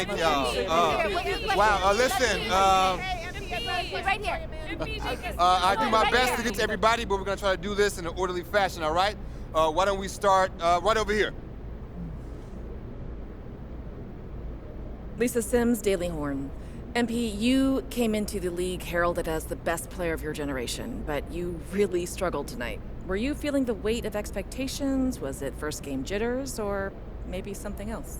Thank y'all. Wow, listen, Right here. I do my best to get to everybody, but we're gonna try to do this in an orderly fashion, all right? Why don't we start right over here? Lisa Sims, Daily Horn. MP, you came into the league heralded as the best player of your generation, but you really struggled tonight. Were you feeling the weight of expectations? Was it first game jitters, or maybe something else?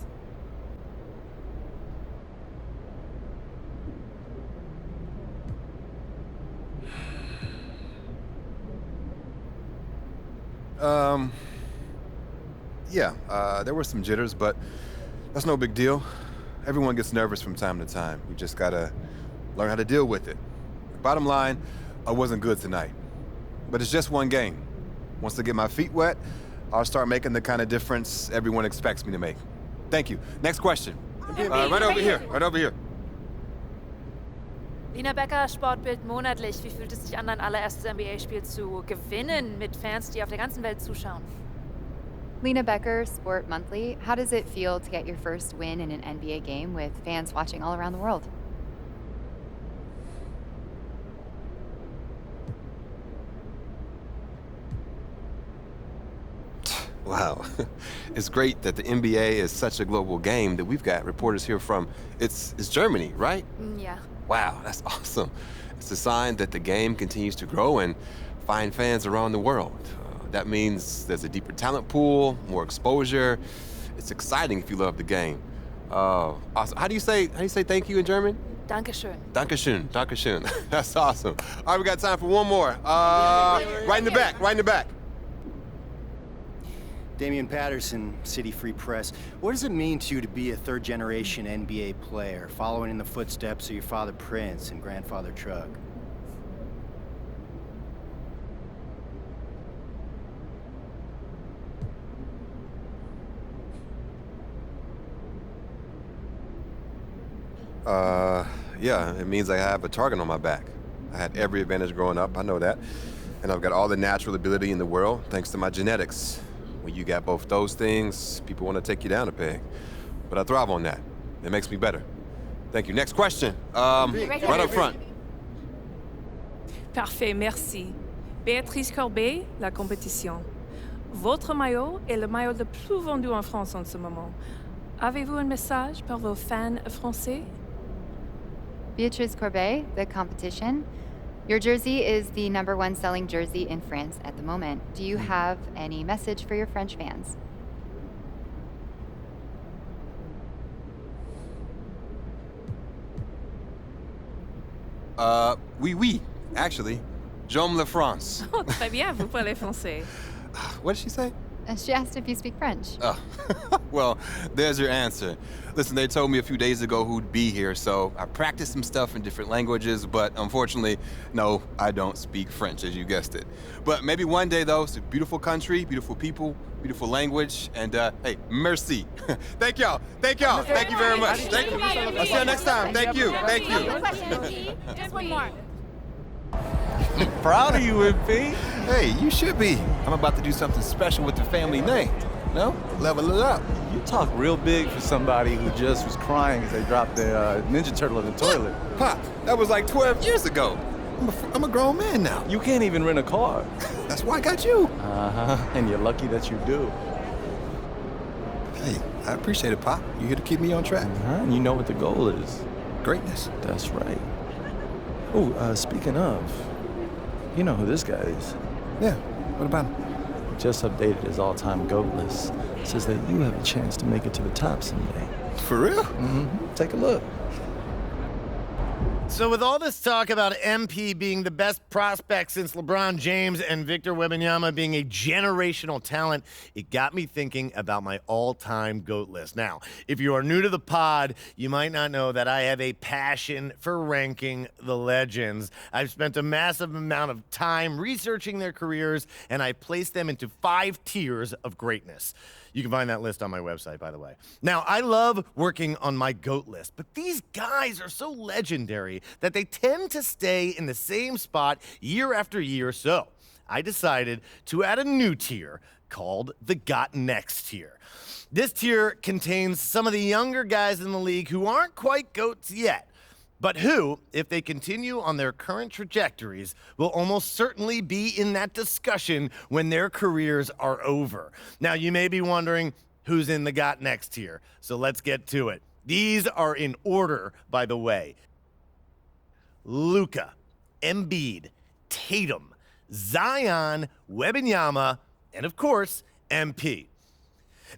Yeah, there were some jitters, but that's no big deal. Everyone gets nervous from time to time. We just gotta learn how to deal with it. Bottom line, I wasn't good tonight. But it's just one game. Once I get my feet wet, I'll start making the kind of difference everyone expects me to make. Thank you. Next question. Right over here, right over here. Lina Becker, Sportbild monatlich. Wie fühlt es sich an, dein allererstes NBA-Spiel zu gewinnen mit Fans, die auf der ganzen Welt zuschauen? Lena Becker, Sport Monthly. How does it feel to get your first win in an NBA game with fans watching all around the world? Wow. It's great that the NBA is such a global game that we've got reporters here from, it's Germany, right? Ja. Wow, that's awesome. It's a sign that the game continues to grow and find fans around the world. That means there's a deeper talent pool, more exposure. It's exciting if you love the game. Awesome. How do you say thank you in German? Dankeschön. Dankeschön, Dankeschön. That's awesome. All right, we got time for one more. Right in the back, right in the back. Damian Patterson, City Free Press. What does it mean to you to be a third-generation NBA player, following in the footsteps of your father Prince and grandfather Trug? Yeah, it means I have a target on my back. I had every advantage growing up, I know that. And I've got all the natural ability in the world, thanks to my genetics. When you got both those things, people want to take you down a peg. But I thrive on that. It makes me better. Thank you. Next question. Right up front. Parfait, merci. Béatrice Corbet, La Compétition. Votre maillot est le maillot le plus vendu en France en ce moment. Avez-vous un message pour vos fans français? Beatrice Courbet, The Competition. Your jersey is the #1 selling jersey in France at the moment. Do you have any message for your French fans? Oui, actually. J'aime la France. Oh, très bien, vous parlez français. What did she say? She asked if you speak French. Oh, well, there's your answer. Listen, they told me a few days ago who'd be here, so I practiced some stuff in different languages, but unfortunately, no, I don't speak French, as you guessed it. But maybe one day, though. It's a beautiful country, beautiful people, beautiful language, and hey, merci. Thank y'all. Thank y'all. Thank you very much. Thank you. I'll see you next time. Thank you. Thank you. Just one more. Proud of you, MP. Hey, you should be. I'm about to do something special with the family name. No? Level it up. You talk real big for somebody who just was crying as they dropped their Ninja Turtle in the toilet. Pop, that was like 12 years ago. I'm a grown man now. You can't even rent a car. That's why I got you. Uh-huh. And you're lucky that you do. Hey, I appreciate it, Pop. You here to keep me on track. Uh-huh. And you know what the goal is. Greatness. That's right. Oh, speaking of, you know who this guy is. Yeah, what about him? Just updated his all-time GOAT list. Says that you have a chance to make it to the top someday. For real? Mm-hmm. Take a look. So with all this talk about MP being the best prospect since LeBron James and Victor Wembanyama being a generational talent, it got me thinking about my all-time GOAT list. Now, if you are new to the pod, you might not know that I have a passion for ranking the legends. I've spent a massive amount of time researching their careers, and I placed them into 5 tiers of greatness. You can find that list on my website, by the way. Now, I love working on my GOAT list, but these guys are so legendary that they tend to stay in the same spot year after year. So I decided to add a new tier, called the Got Next tier. This tier contains some of the younger guys in the league who aren't quite GOATs yet, but who, if they continue on their current trajectories, will almost certainly be in that discussion when their careers are over. Now, you may be wondering who's in the Got Next tier, so let's get to it. These are in order, by the way. Luka, Embiid, Tatum, Zion, Wembanyama, and of course, MP.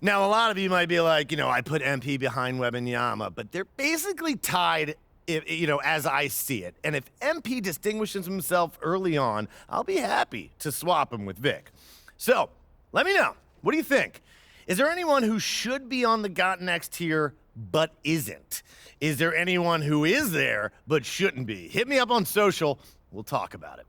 Now, a lot of you might be like, I put MP behind Wembanyama, but they're basically tied, as I see it. And if MP distinguishes himself early on, I'll be happy to swap him with Vic. So, let me know. What do you think? Is there anyone who should be on the Got Next tier but isn't? Is there anyone who is there but shouldn't be? Hit me up on social. We'll talk about it.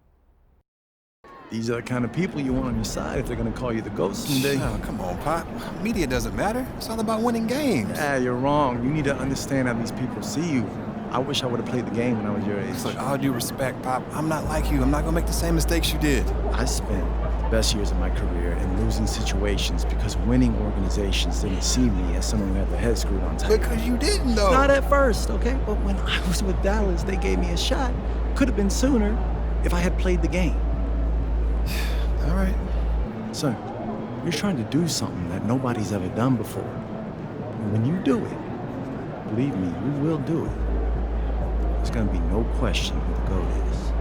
These are the kind of people you want on your side if they're gonna call you the GOAT someday. Oh, come on, Pop. Media doesn't matter. It's all about winning games. Ah, you're wrong. You need to understand how these people see you. I wish I would have played the game when I was your age. Look, all due respect, Pop, I'm not like you. I'm not gonna make the same mistakes you did. I spent the best years of my career in losing situations because winning organizations didn't see me as someone who had their head screwed on tight. Because you didn't, though. Not at first, okay? But when I was with Dallas, they gave me a shot. Could have been sooner if I had played the game. All right. Son, you're trying to do something that nobody's ever done before. And when you do it, believe me, you will do it. There's gonna be no question who the GOAT is.